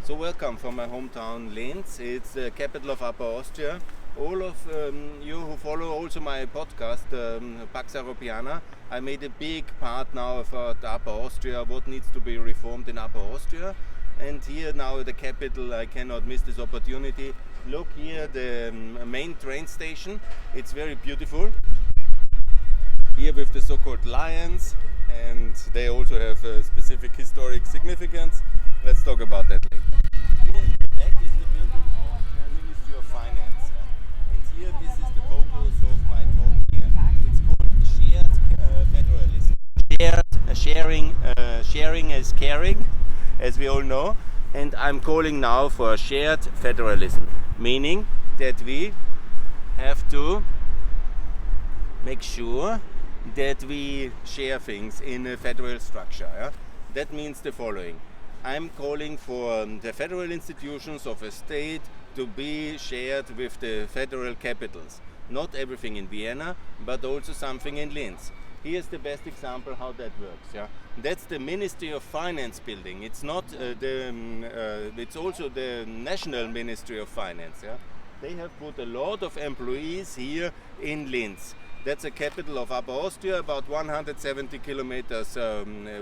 So welcome from my hometown Linz. It's the capital of Upper Austria. All of you who follow also my podcast, Pax Europiana, I made a big part now about Upper Austria, what needs to be reformed in Upper Austria. And here now at the capital, I cannot miss this opportunity. Look here, the main train station. It's very beautiful. Here with the so-called lions, and they also have a specific historic significance. Let's talk about that later. Here in the back is the building of the Ministry of Finance. And here this is the focus of my talk here. It's called shared federalism. Sharing is caring, as we all know. And I'm calling now for shared federalism, meaning that we have to make sure that we share things in a federal structure. Yeah? That means the following. I'm calling for the federal institutions of a state to be shared with the federal capitals. Not everything in Vienna, but also something in Linz. Here's the best example how that works. Yeah? That's the Ministry of Finance building. It's not it's also the National Ministry of Finance. Yeah? They have put a lot of employees here in Linz. That's the capital of Upper Austria, about 170 kilometers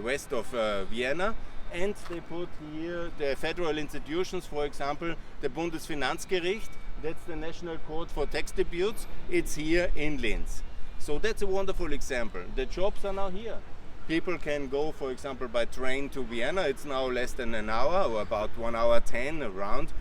west of Vienna. And they put here the federal institutions, for example, the Bundesfinanzgericht, that's the National Court for Tax Disputes, it's here in Linz. So that's a wonderful example. The jobs are now here. People can go, for example, by train to Vienna. It's now less than an hour, or about 1 hour 10 around,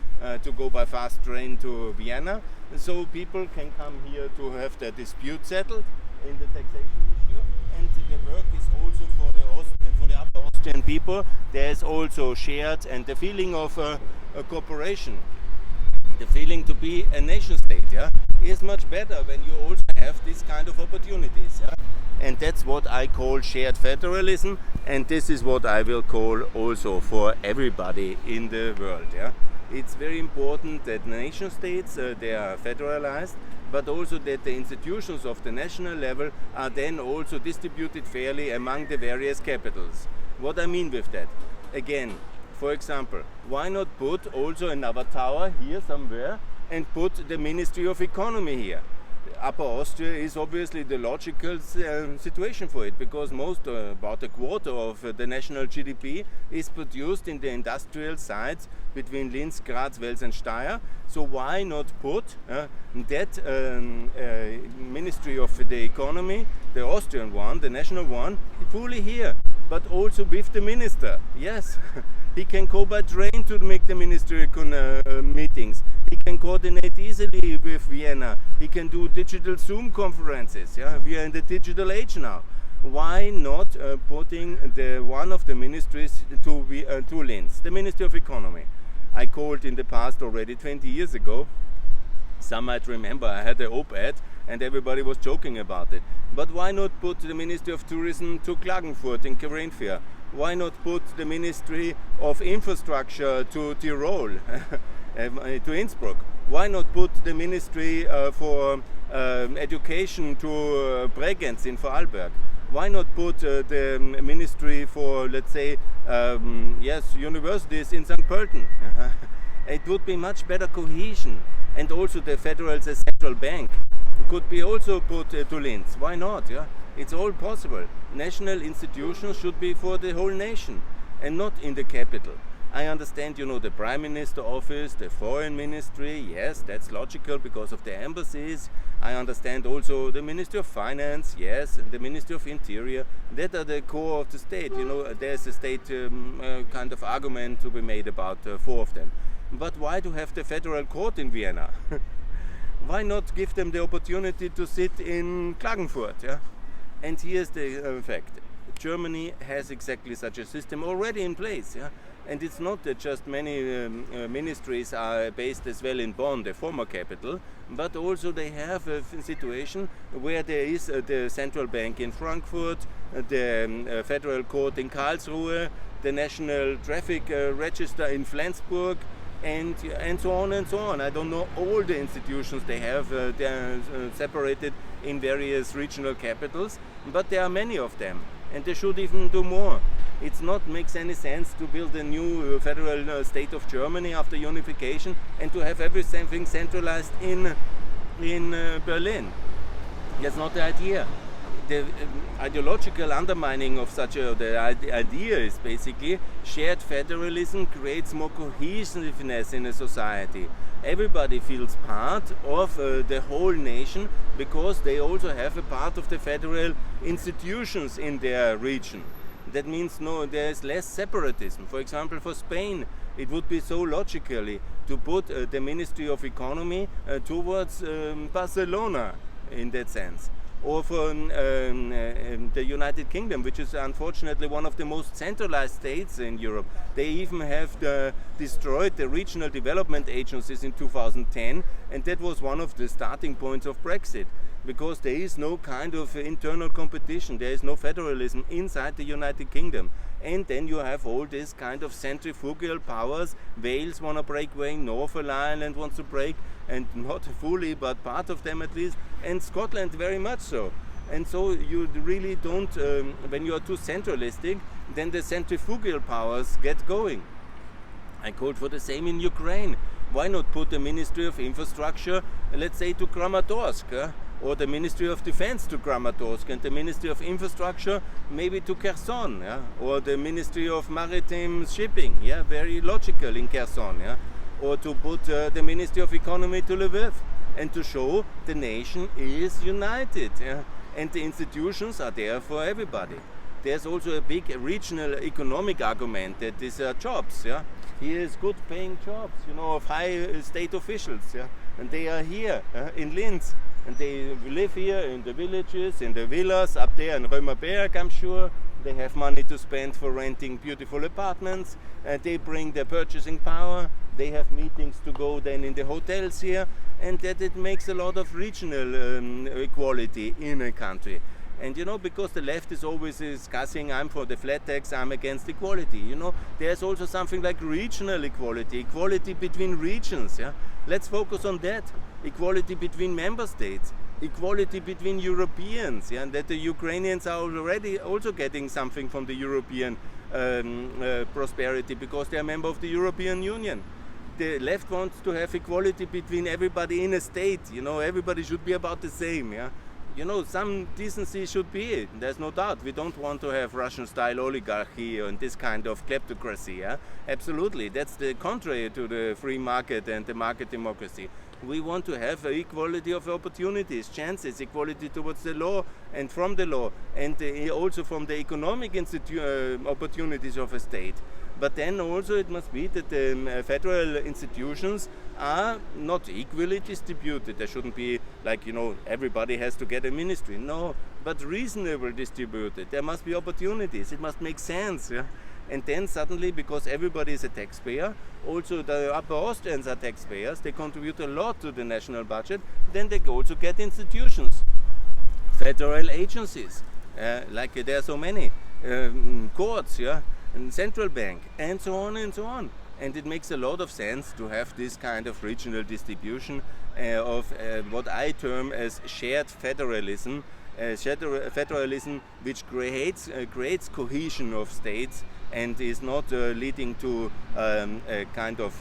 to go by fast train to Vienna. So people can come here to have their dispute settled in the taxation issue. And the work is also for the Upper Austrian people. There's also shared, and the feeling of a cooperation, the feeling to be a nation state, is much better when you also have these kind of opportunities. And that's what I call shared federalism, and this is what I will call also for everybody in the world. It's very important that nation states, they are federalized, but also that the institutions of the national level are then also distributed fairly among the various capitals. What I mean with that? Again, for example, why not put also another tower here somewhere and put the Ministry of Economy here? Upper Austria is obviously the logical situation for it, because about a quarter of the national GDP is produced in the industrial sites between Linz, Graz, Wels and Steyr. So why not put that Ministry of the Economy, the Austrian one, the national one, fully here, but also with the minister? Yes, he can go by train to make the ministerial meetings. He can coordinate easily with Vienna. He can do digital Zoom conferences. We are in the digital age now. Why not putting one of the ministries to Linz, the Ministry of Economy? I called in the past already 20 years ago. Some might remember I had an op-ed and everybody was joking about it. But why not put the Ministry of Tourism to Klagenfurt in Carinthia? Why not put the Ministry of Infrastructure to Tyrol, to Innsbruck? Why not put the Ministry for Education to Bregenz in Vorarlberg? Why not put the Ministry for, let's say, universities in St. Pölten? It would be much better cohesion. And also the federal central bank could be also put to Linz. Why not? It's all possible. National institutions should be for the whole nation and not in the capital. I understand, the Prime Minister office, the Foreign Ministry, yes, that's logical because of the embassies. I understand also the Ministry of Finance, yes, and the Ministry of Interior. That are the core of the state. There's a state kind of argument to be made about 4 of them. But why to have the federal court in Vienna? Why not give them the opportunity to sit in Klagenfurt? And here's the fact. Germany has exactly such a system already in place. And it's not that just many ministries are based as well in Bonn, the former capital, but also they have a situation where there is the central bank in Frankfurt, the federal court in Karlsruhe, the national traffic register in Flensburg, and so on and so on. I don't know all the institutions they have. They are separated in various regional capitals, but there are many of them, and they should even do more. It's not makes any sense to build a new federal state of Germany after unification and to have everything centralized in Berlin. That's not the idea. The ideological undermining of such the idea is basically shared federalism creates more cohesiveness in a society. Everybody feels part of the whole nation because they also have a part of the federal institutions in their region. That means there is less separatism. For example, for Spain, it would be so logically to put the Ministry of Economy towards Barcelona in that sense. Or for the United Kingdom, which is unfortunately one of the most centralized states in Europe. They even have destroyed the regional development agencies in 2010, and that was one of the starting points of Brexit, because there is no kind of internal competition, there is no federalism inside the United Kingdom. And then you have all this kind of centrifugal powers. Wales want to break away, Northern Ireland wants to break, and not fully, but part of them at least, and Scotland very much so. And so you really don't, when you are too centralistic, then the centrifugal powers get going. I called for the same in Ukraine. Why not put the Ministry of Infrastructure, let's say, to Kramatorsk? Or the Ministry of Defense to Kramatorsk, and the Ministry of Infrastructure maybe to Kherson, or the Ministry of Maritime Shipping, very logical in Kherson, or to put the Ministry of Economy to Lviv, and to show the nation is united, and the institutions are there for everybody. There's also a big regional economic argument that these are jobs. Here is good paying jobs, of high state officials, and they are here in Linz. And they live here in the villages, in the villas, up there in Römerberg, I'm sure. They have money to spend for renting beautiful apartments. They bring their purchasing power. They have meetings to go then in the hotels here. And that it makes a lot of regional equality in a country. And because the left is always discussing, I'm for the flat tax, I'm against equality. There's also something like regional equality between regions. Let's focus on that. Equality between member states, equality between Europeans, and that the Ukrainians are already also getting something from the European prosperity because they are a member of the European Union. The left wants to have equality between everybody in a state. Everybody should be about the same. Some decency should be it. There's no doubt. We don't want to have Russian-style oligarchy and this kind of kleptocracy. Absolutely. That's the contrary to the free market and the market democracy. We want to have equality of opportunities, chances, equality towards the law and from the law, and also from the economic opportunities of a state. But then also it must be that the federal institutions are not equally distributed. There shouldn't be like, everybody has to get a ministry. No, but reasonably distributed. There must be opportunities. It must make sense. And then suddenly, because everybody is a taxpayer, also the Upper Austrians are taxpayers, they contribute a lot to the national budget, then they also get institutions, federal agencies, like there are so many, courts, and central bank, and so on and so on. And it makes a lot of sense to have this kind of regional distribution of what I term as shared federalism, which creates cohesion of states and is not leading to a kind of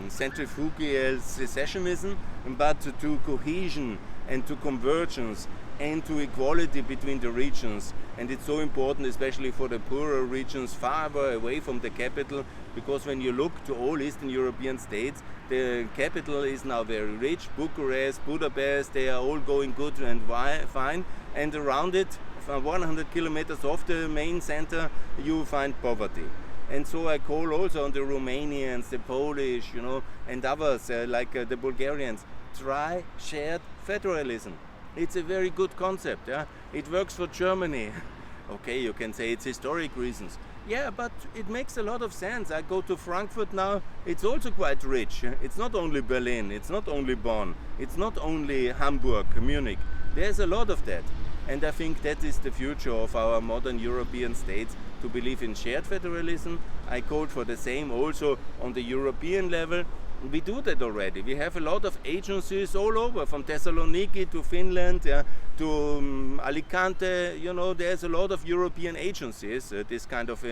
centrifugal secessionism, but to cohesion and to convergence and to equality between the regions. And it's so important, especially for the poorer regions far away from the capital, because when you look to all Eastern European states, the capital is now very rich. Bucharest, Budapest, they are all going good and fine. And around it, from 100 kilometers off the main center, you find poverty. And so I call also on the Romanians, the Polish, and others like the Bulgarians, try shared federalism. It's a very good concept. It works for Germany. Okay, you can say it's historic reasons. Yeah, but it makes a lot of sense. I go to Frankfurt now, it's also quite rich. It's not only Berlin, it's not only Bonn, it's not only Hamburg, Munich. There's a lot of that. And I think that is the future of our modern European states, to believe in shared federalism. I called for the same also on the European level, we do that already. We have a lot of agencies all over, from Thessaloniki to Finland, to Alicante. You know, there's a lot of European agencies, this kind of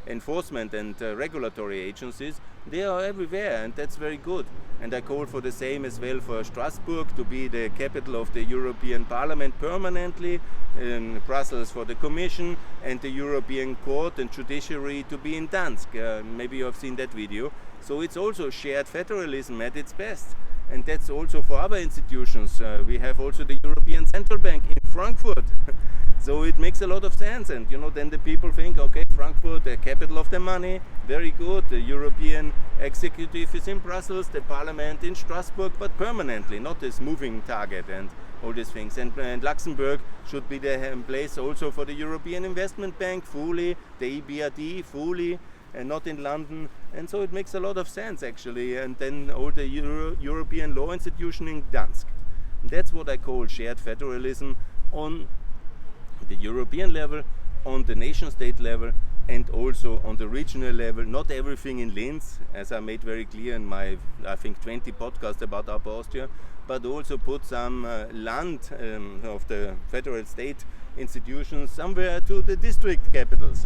enforcement and regulatory agencies. They are everywhere, and that's very good. And I call for the same as well for Strasbourg to be the capital of the European Parliament permanently, in Brussels for the Commission, and the European Court and Judiciary to be in Dansk. Maybe you have seen that video. So it's also shared federalism at its best. And that's also for other institutions. We have also the European Central Bank in Frankfurt. So it makes a lot of sense, and you know, then the people think, okay, Frankfurt, the capital of the money, very good. The European executive is in Brussels, the parliament in Strasbourg, but permanently, not this moving target and all these things. And Luxembourg should be the place also for the European Investment Bank fully, the EBRD fully, and not in London. And so it makes a lot of sense actually. And then all the European law institution in Gdansk. That's what I call shared federalism on the European level, on the nation-state level, and also on the regional level. Not everything in Linz, as I made very clear in my, I think, 20 podcasts about Upper Austria, but also put some land of the federal state institutions somewhere to the district capitals.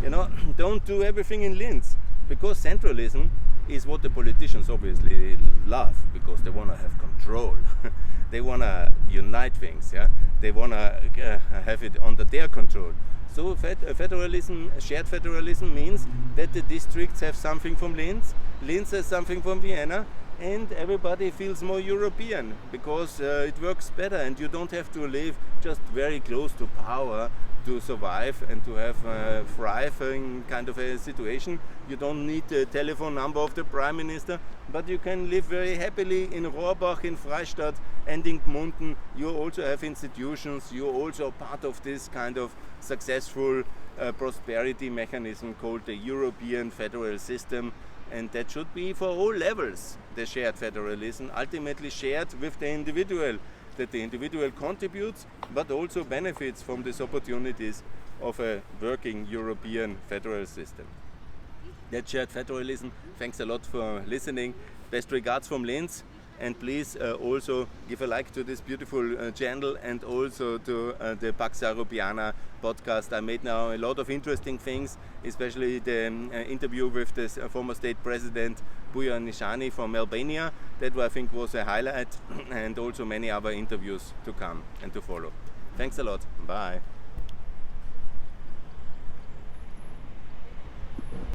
You know, don't do everything in Linz, because centralism is what the politicians obviously love, because they want to have control. They want to unite things, yeah? They want to have it under their control. So federalism, shared federalism means that the districts have something from Linz, Linz has something from Vienna, and everybody feels more European, because it works better, and you don't have to live just very close to power to survive and to have thrive in kind of a situation. You don't need the telephone number of the Prime Minister, but you can live very happily in Rohrbach, in Freistadt, and in Gmunden. You also have institutions, you're also part of this kind of successful prosperity mechanism called the European federal system, and that should be for all levels, the shared federalism, ultimately shared with the individual, that the individual contributes but also benefits from these opportunities of a working European federal system. That's shared federalism. Thanks a lot for listening. Best regards from Linz, and please also give a like to this beautiful channel, and also to the Pax Europiana podcast. I made now a lot of interesting things, especially the interview with the former state president Buja Nishani from Albania. That I think was a highlight, and also many other interviews to come and to follow. Thanks a lot. Bye.